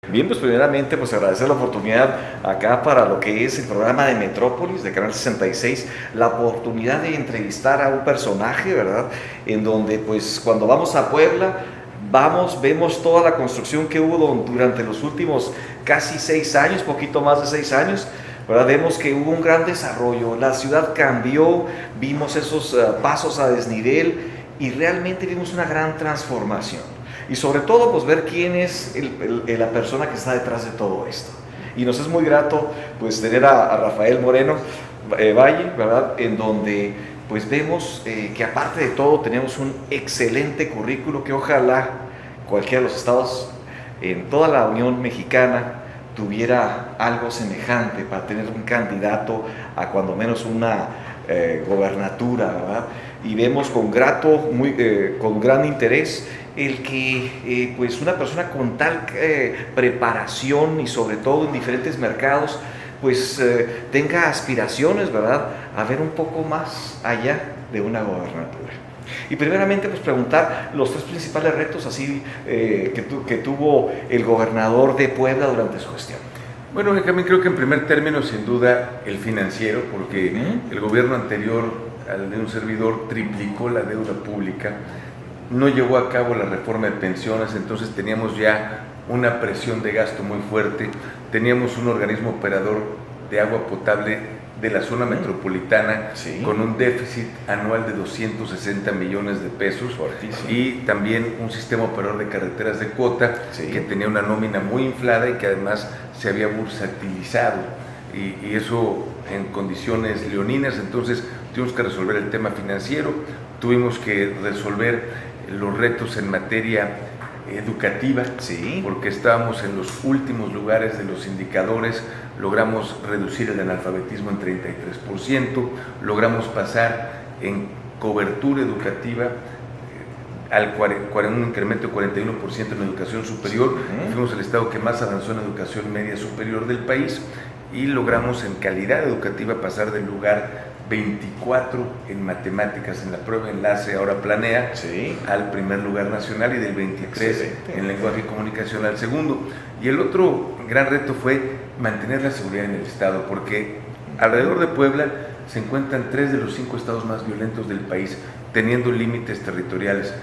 Bien, pues primeramente pues agradecer la oportunidad acá para lo que es el programa de Metrópolis de Canal 66, la oportunidad de entrevistar a un personaje, ¿verdad? En donde pues cuando vamos a Puebla, vemos toda la construcción que hubo durante los últimos casi 6 años, poquito más de 6 años, ¿verdad? Vemos que hubo un gran desarrollo, la ciudad cambió, vimos esos pasos a desnivel y realmente vimos una gran transformación. Y sobre todo, pues ver quién es la persona que está detrás de todo esto. Y nos es muy grato, pues, tener a Rafael Moreno Valle, ¿verdad? En donde, pues, vemos que aparte de todo tenemos un excelente currículo que ojalá cualquiera de los estados en toda la Unión Mexicana tuviera algo semejante para tener un candidato a cuando menos una gobernatura, ¿verdad? Y vemos con con gran interés el que pues una persona con tal preparación y sobre todo en diferentes mercados pues tenga aspiraciones, ¿verdad?, a ver un poco más allá de una gobernatura. Y primeramente pues preguntar los 3 principales retos así que tuvo el gobernador de Puebla durante su gestión. Bueno, Benjamín, creo que en primer término sin duda el financiero, porque el gobierno anterior al de un servidor triplicó la deuda pública, no llevó a cabo la reforma de pensiones, entonces teníamos ya una presión de gasto muy fuerte, teníamos un organismo operador de agua potable de la zona metropolitana con un déficit anual de 260 millones de pesos y también un sistema operador de carreteras de cuota que tenía una nómina muy inflada y que además se había bursatilizado y eso en condiciones leoninas. Entonces tuvimos que resolver el tema financiero, tuvimos que resolver los retos en materia educativa, porque estábamos en los últimos lugares de los indicadores, logramos reducir el analfabetismo en 33%, logramos pasar en cobertura educativa un incremento de 41% en educación superior, fuimos el estado que más avanzó en educación media superior del país y logramos en calidad educativa pasar del lugar 24 en matemáticas en la prueba enlace ahora planea al primer lugar nacional y del 23 en lenguaje y comunicación al segundo. Y el otro gran reto fue mantener la seguridad en el estado, porque alrededor de Puebla se encuentran 3 de los 5 estados más violentos del país, teniendo límites territoriales: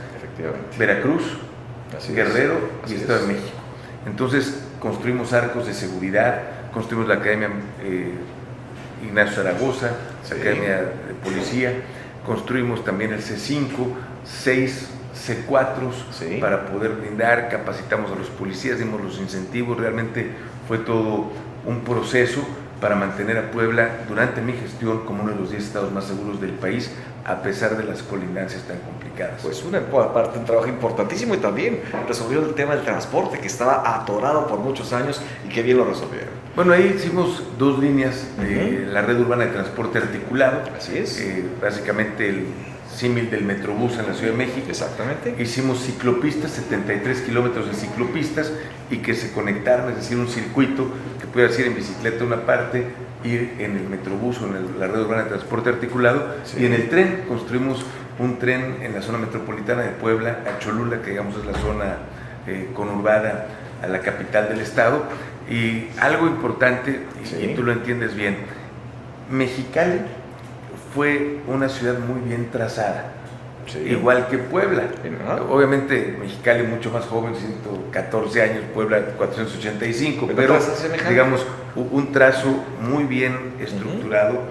Veracruz, Guerrero y Estado de México. Entonces construimos arcos de seguridad, construimos la Academia Ignacio Zaragoza, Academia de Policía, construimos también el C5, 6 C4 para poder brindar, capacitamos a los policías, dimos los incentivos, realmente fue todo un proceso para mantener a Puebla durante mi gestión como uno de los 10 estados más seguros del país, a pesar de las colindancias tan complicadas. Pues un trabajo importantísimo, y también resolvió el tema del transporte que estaba atorado por muchos años y que bien lo resolvieron. Bueno, ahí hicimos 2 líneas de la red urbana de transporte articulado. Así es. Básicamente el símil del Metrobús en la Ciudad de México. Exactamente. Hicimos ciclopistas, 73 kilómetros de ciclopistas y que se conectaran, es decir, un circuito que pudiera ir en bicicleta a una parte, ir en el Metrobús o en la red urbana de transporte articulado. Y en el tren construimos un tren en la zona metropolitana de Puebla a Cholula, que digamos es la zona conurbada a la capital del estado. Y algo importante, y tú lo entiendes bien, Mexicali fue una ciudad muy bien trazada, igual que Puebla. Obviamente Mexicali mucho más joven, 114 años, Puebla 485, pero digamos un trazo muy bien estructurado.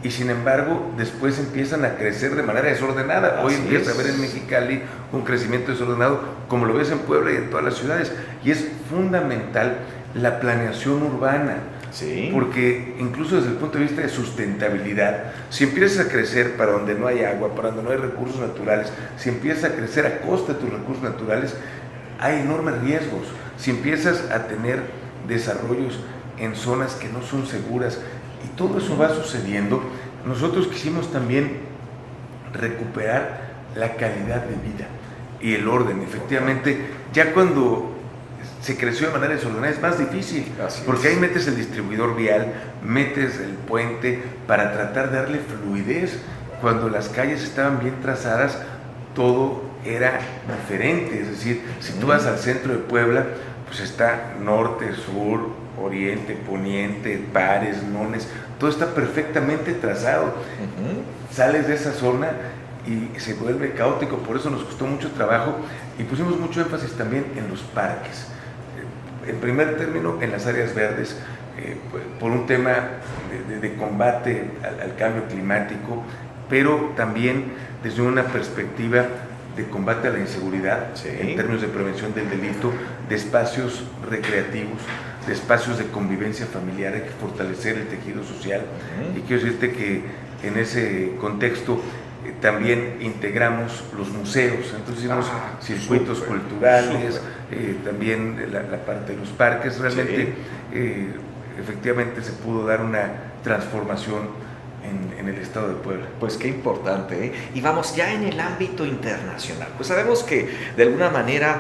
Y sin embargo, después empiezan a crecer de manera desordenada. Hoy empieza a ver en Mexicali un crecimiento desordenado, como lo ves en Puebla y en todas las ciudades. Y es fundamental la planeación urbana, porque incluso desde el punto de vista de sustentabilidad, si empiezas a crecer para donde no hay agua, para donde no hay recursos naturales, si empiezas a crecer a costa de tus recursos naturales, hay enormes riesgos. Si empiezas a tener desarrollos en zonas que no son seguras, y todo eso va sucediendo, nosotros quisimos también recuperar la calidad de vida y el orden. Efectivamente, ya cuando se creció de manera desordenada es más difícil, porque ahí metes el distribuidor vial, metes el puente para tratar de darle fluidez. Cuando las calles estaban bien trazadas, todo era diferente. Es decir, si tú vas al centro de Puebla, pues está norte, sur, oriente, poniente, pares, nones, todo está perfectamente trazado. Sales de esa zona y se vuelve caótico, por eso nos costó mucho trabajo y pusimos mucho énfasis también en los parques. En primer término, en las áreas verdes, por un tema de combate al cambio climático, pero también desde una perspectiva de combate a la inseguridad, en términos de prevención del delito, de espacios recreativos, de espacios de convivencia familiar. Hay que fortalecer el tejido social. Y quiero decirte que en ese contexto también integramos los museos, entonces hicimos circuitos culturales, también la parte de los parques. Realmente, efectivamente se pudo dar una transformación en el estado de Puebla. Pues qué importante, ¿eh? Y vamos ya en el ámbito internacional. Pues sabemos que de alguna manera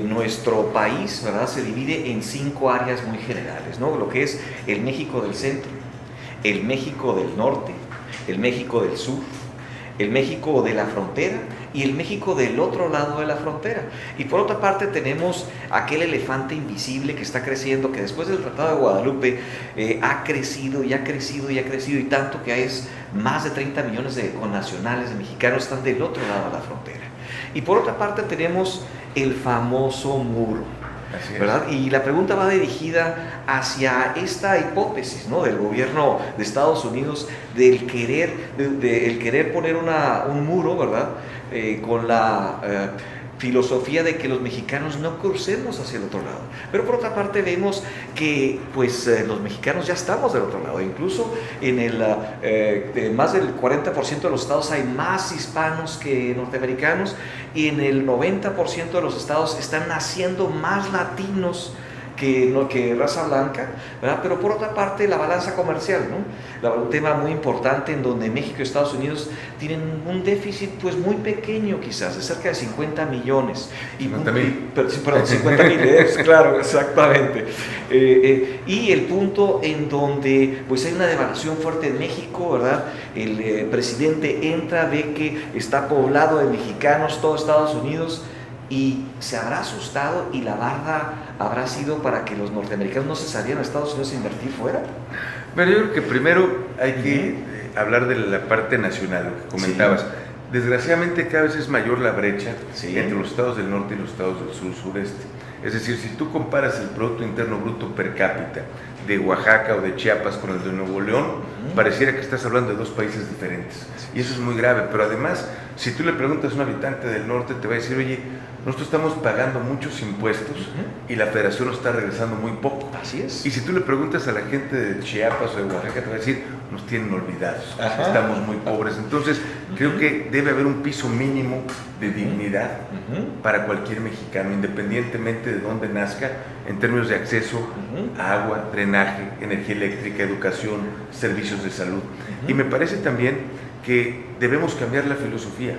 nuestro país, ¿verdad?, se divide en 5 áreas muy generales, ¿no? Lo que es el México del centro, el México del norte, el México del sur, el México de la frontera y el México del otro lado de la frontera. Y por otra parte tenemos aquel elefante invisible que está creciendo, que después del Tratado de Guadalupe ha crecido y ha crecido y ha crecido, y tanto que es más de 30 millones de connacionales, de mexicanos, están del otro lado de la frontera. Y por otra parte tenemos el famoso muro, ¿verdad? Y la pregunta va dirigida hacia esta hipótesis, ¿no?, del gobierno de Estados Unidos del querer poner un muro, ¿verdad?, con la filosofía de que los mexicanos no crucemos hacia el otro lado. Pero por otra parte vemos que pues los mexicanos ya estamos del otro lado. Incluso en más del 40% de los estados hay más hispanos que norteamericanos, y en el 90% de los estados están naciendo más latinos que raza blanca, ¿verdad? Pero por otra parte la balanza comercial, ¿no? Un tema muy importante en donde México y Estados Unidos tienen un déficit pues muy pequeño, quizás de cerca de 50 millones. 50,000, claro, exactamente. Y el punto en donde pues hay una devaluación fuerte en México, ¿verdad? El presidente entra, ve que está poblado de mexicanos todo Estados Unidos, y se habrá asustado, y la barda habrá sido para que los norteamericanos no se salieran a Estados Unidos a invertir fuera. Pero yo creo que primero hay que hablar de la parte nacional, lo que comentabas. Desgraciadamente cada vez es mayor la brecha entre los estados del norte y los estados del sureste. Es decir, si tú comparas el Producto Interno Bruto per cápita de Oaxaca o de Chiapas con el de Nuevo León, pareciera que estás hablando de 2 países diferentes. Y eso es muy grave. Pero además, si tú le preguntas a un habitante del norte, te va a decir: oye, nosotros estamos pagando muchos impuestos y la federación nos está regresando muy poco. Así es. Y si tú le preguntas a la gente de Chiapas o de Oaxaca, te va a decir: nos tienen olvidados, estamos muy pobres. Entonces, creo que debe haber un piso mínimo de dignidad para cualquier mexicano, independientemente de dónde nazca, en términos de acceso a agua, drenaje, energía eléctrica, educación, servicios de salud. Y me parece también que debemos cambiar la filosofía.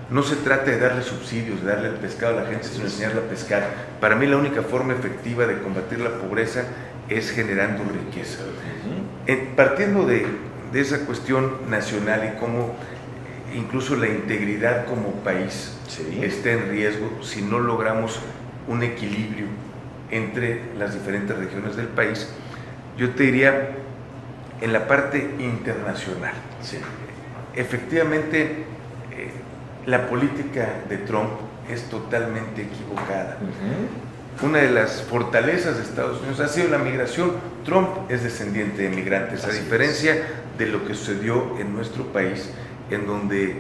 No se trata de darle subsidios, de darle el pescado a la gente, sino enseñarla a pescar. Para mí la única forma efectiva de combatir la pobreza es generando riqueza. Partiendo de esa cuestión nacional y cómo incluso la integridad como país está en riesgo si no logramos un equilibrio entre las diferentes regiones del país, yo te diría en la parte internacional. Efectivamente, la política de Trump es totalmente equivocada. Una de las fortalezas de Estados Unidos ha sido la migración. Trump es descendiente de migrantes, a diferencia de lo que sucedió en nuestro país, en donde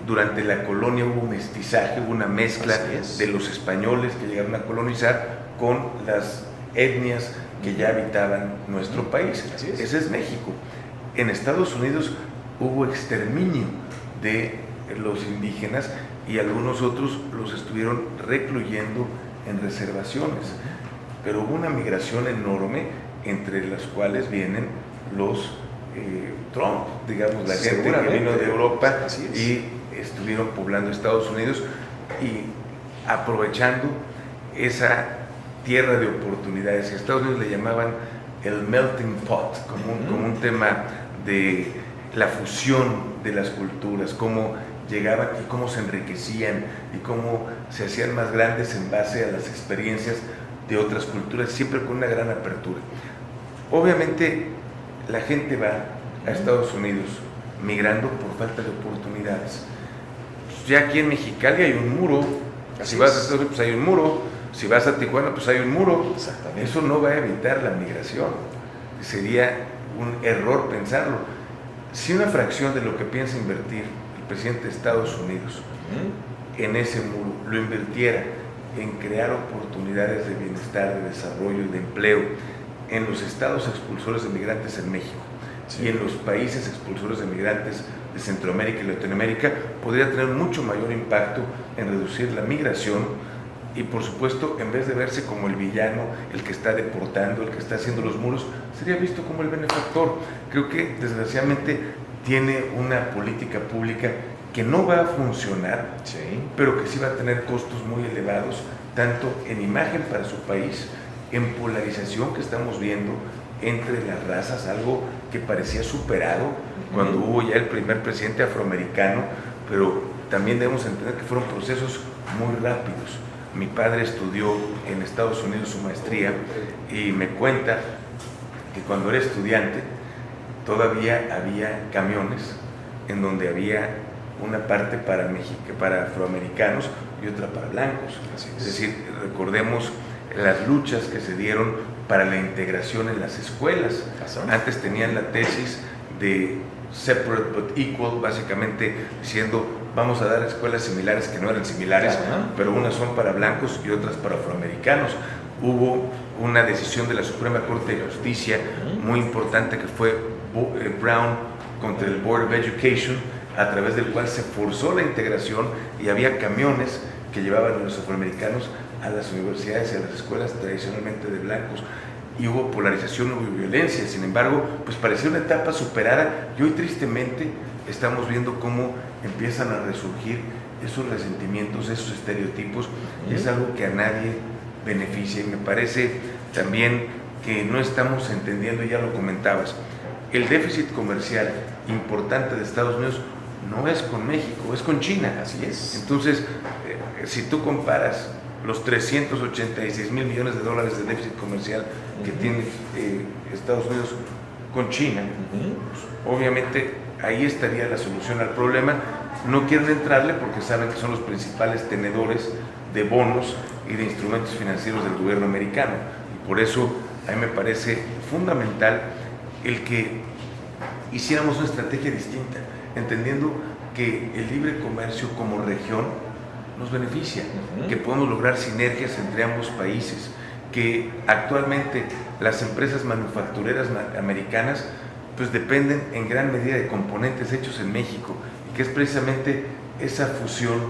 durante la colonia hubo un mestizaje, hubo una mezcla de los españoles que llegaron a colonizar con las etnias que ya habitaban nuestro país. Ese es México. En Estados Unidos hubo exterminio de los indígenas y algunos otros los estuvieron recluyendo en reservaciones, pero hubo una migración enorme, entre las cuales vienen los Trump, digamos, la gente que vino de Europa y estuvieron poblando Estados Unidos y aprovechando esa tierra de oportunidades. A Estados Unidos le llamaban el melting pot, como un tema de la fusión de las culturas, cómo llegaban y cómo se enriquecían y cómo se hacían más grandes en base a las experiencias de otras culturas, siempre con una gran apertura. Obviamente la gente va a Estados Unidos migrando por falta de oportunidades. Ya aquí en Mexicali hay un muro, si vas a Estados Unidos pues hay un muro, si vas a Tijuana pues hay un muro. Exactamente. Eso no va a evitar la migración, sería un error pensarlo. Si una fracción de lo que piensa invertir el presidente de Estados Unidos en ese muro lo invirtiera en crear oportunidades de bienestar, de desarrollo y de empleo en los estados expulsores de migrantes en México, sí, y en los países expulsores de migrantes de Centroamérica y Latinoamérica, podría tener mucho mayor impacto en reducir la migración y, por supuesto, en vez de verse como el villano, el que está deportando, el que está haciendo los muros, sería visto como el benefactor. Creo que, desgraciadamente, tiene una política pública que no va a funcionar, sí, pero que sí va a tener costos muy elevados, tanto en imagen para su país, en polarización que estamos viendo entre las razas, algo que parecía superado cuando hubo ya el primer presidente afroamericano, pero también debemos entender que fueron procesos muy rápidos. Mi padre estudió en Estados Unidos su maestría y me cuenta que cuando era estudiante todavía había camiones en donde había una parte para afroamericanos y otra para blancos. Es decir, recordemos las luchas que se dieron para la integración en las escuelas. Antes tenían la tesis de separate but equal, básicamente diciendo vamos a dar escuelas similares que no eran similares, pero unas son para blancos y otras para afroamericanos. Hubo una decisión de la Suprema Corte de Justicia muy importante que fue Brown contra el Board of Education, a través del cual se forzó la integración y había camiones que llevaban a los afroamericanos a las universidades y a las escuelas tradicionalmente de blancos, y hubo polarización, hubo violencia. Sin embargo, pues parecía una etapa superada y hoy tristemente estamos viendo cómo empiezan a resurgir esos resentimientos, esos estereotipos. Es algo que a nadie beneficia, y me parece también que no estamos entendiendo, ya lo comentabas, el déficit comercial importante de Estados Unidos no es con México, es con China. Así es. Entonces, si tú comparas los 386 mil millones de dólares de déficit comercial que tiene Estados Unidos con China, pues, obviamente ahí estaría la solución al problema. No quieren entrarle porque saben que son los principales tenedores de bonos y de instrumentos financieros del gobierno americano, y por eso a mí me parece fundamental el que hiciéramos una estrategia distinta, entendiendo que el libre comercio como región nos beneficia, que podemos lograr sinergias entre ambos países, que actualmente las empresas manufactureras americanas pues dependen en gran medida de componentes hechos en México, y que es precisamente esa fusión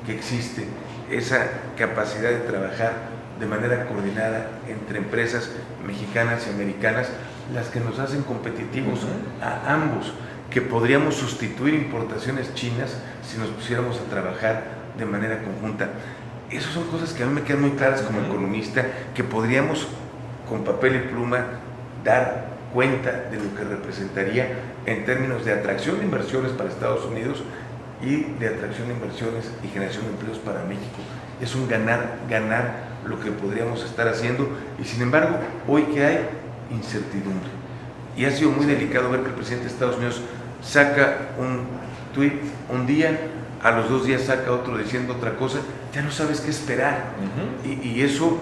que existe, esa capacidad de trabajar de manera coordinada entre empresas mexicanas y americanas, las que nos hacen competitivos a ambos, que podríamos sustituir importaciones chinas si nos pusiéramos a trabajar de manera conjunta. Esas son cosas que a mí me quedan muy claras como economista, que podríamos con papel y pluma dar cuenta de lo que representaría en términos de atracción de inversiones para Estados Unidos y de atracción de inversiones y generación de empleos para México. Es un ganar lo que podríamos estar haciendo, y sin embargo hoy que hay incertidumbre, y ha sido muy delicado ver que el presidente de Estados Unidos saca un tweet un día, a los 2 días saca otro diciendo otra cosa, ya no sabes qué esperar, y eso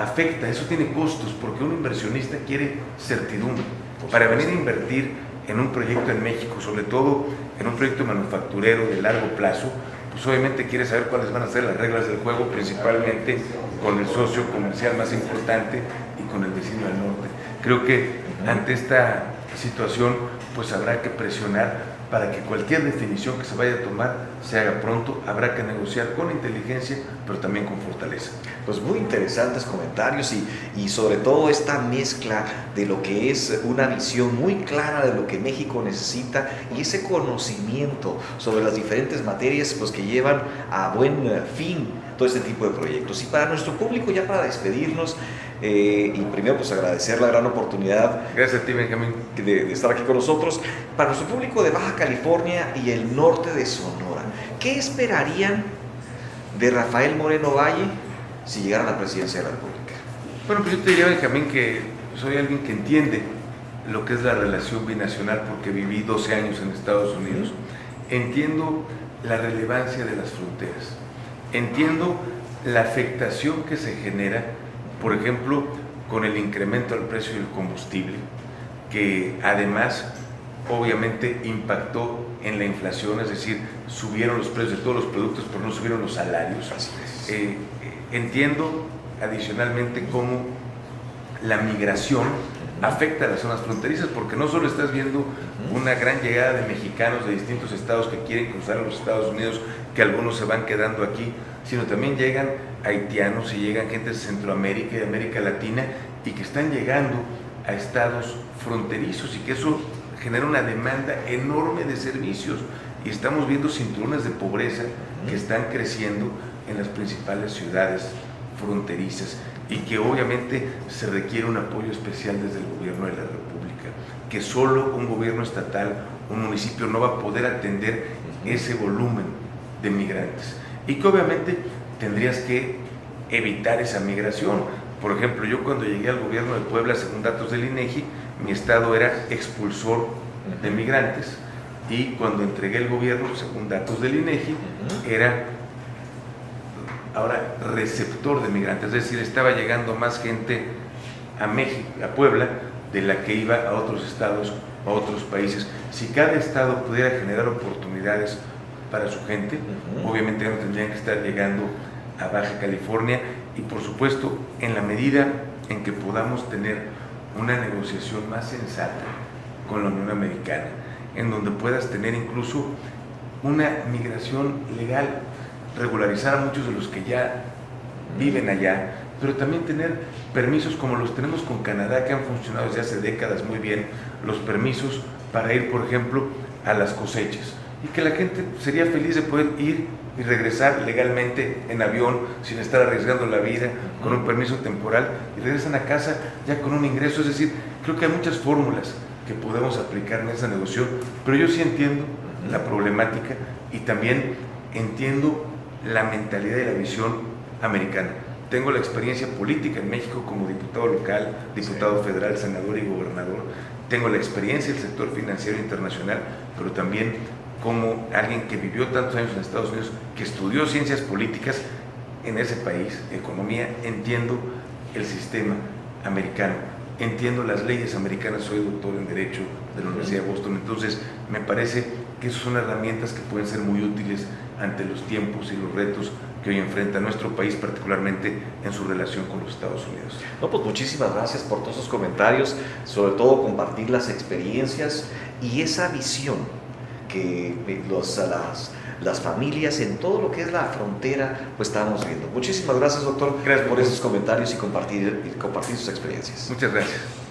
afecta, eso tiene costos, porque un inversionista quiere certidumbre. Para venir a invertir en un proyecto en México, sobre todo en un proyecto manufacturero de largo plazo, pues obviamente quiere saber cuáles van a ser las reglas del juego, principalmente con el socio comercial más importante y con el vecino del norte. Creo que ante esta situación pues habrá que presionar para que cualquier definición que se vaya a tomar se haga pronto. Habrá que negociar con inteligencia, pero también con fortaleza. Pues muy interesantes comentarios, y sobre todo esta mezcla de lo que es una visión muy clara de lo que México necesita, y ese conocimiento sobre las diferentes materias pues que llevan a buen fin todo este tipo de proyectos. Y para nuestro público, ya para despedirnos, y primero pues agradecer la gran oportunidad, gracias a ti, Benjamín, de estar aquí con nosotros. Para nuestro público de Baja California y el norte de Sonora, ¿qué esperarían de Rafael Moreno Valle si llegara a la presidencia de la República? Bueno, pues yo te diría, Benjamín, que soy alguien que entiende lo que es la relación binacional porque viví 12 años en Estados Unidos. Entiendo la relevancia de las fronteras. Entiendo la afectación que se genera, por ejemplo, con el incremento del precio del combustible, que además obviamente impactó en la inflación, es decir, subieron los precios de todos los productos, pero no subieron los salarios. Entiendo adicionalmente cómo la migración afecta a las zonas fronterizas, porque no solo estás viendo una gran llegada de mexicanos de distintos estados que quieren cruzar a los Estados Unidos, que algunos se van quedando aquí, sino también llegan haitianos y llegan gente de Centroamérica y de América Latina y que están llegando a estados fronterizos y que eso genera una demanda enorme de servicios y estamos viendo cinturones de pobreza que están creciendo en las principales ciudades fronterizas y que obviamente se requiere un apoyo especial desde el gobierno de la República, que solo un gobierno estatal, un municipio no va a poder atender ese volumen de migrantes y que obviamente tendrías que evitar esa migración. Por ejemplo, yo cuando llegué al gobierno de Puebla, según datos del INEGI, mi estado era expulsor de migrantes y cuando entregué el gobierno, según datos del INEGI, era ahora receptor de migrantes, es decir, estaba llegando más gente a México, a Puebla, de la que iba a otros estados, a otros países. Si cada estado pudiera generar oportunidades para su gente, obviamente no tendrían que estar llegando a Baja California y por supuesto en la medida en que podamos tener una negociación más sensata con la Unión Americana, en donde puedas tener incluso una migración legal, regularizar a muchos de los que ya viven allá, pero también tener permisos como los tenemos con Canadá, que han funcionado desde hace décadas muy bien, los permisos para ir, por ejemplo, a las cosechas, y que la gente sería feliz de poder ir y regresar legalmente en avión, sin estar arriesgando la vida, con un permiso temporal, y regresan a casa ya con un ingreso. Es decir, creo que hay muchas fórmulas que podemos aplicar en esa negociación, pero yo sí entiendo la problemática y también entiendo la mentalidad y la visión americana. Tengo la experiencia política en México como diputado local, diputado federal, senador y gobernador. Tengo la experiencia del sector financiero internacional, pero también como alguien que vivió tantos años en Estados Unidos, que estudió ciencias políticas en ese país, economía, entiendo el sistema americano, entiendo las leyes americanas, soy doctor en Derecho de la Universidad de Boston, entonces me parece que esas son herramientas que pueden ser muy útiles ante los tiempos y los retos que hoy enfrenta nuestro país, particularmente en su relación con los Estados Unidos. No, pues muchísimas gracias por todos esos comentarios, sobre todo compartir las experiencias y esa visión que las familias en todo lo que es la frontera pues estamos viendo. Muchísimas gracias, doctor, gracias por esos comentarios y compartir sus experiencias. Muchas gracias.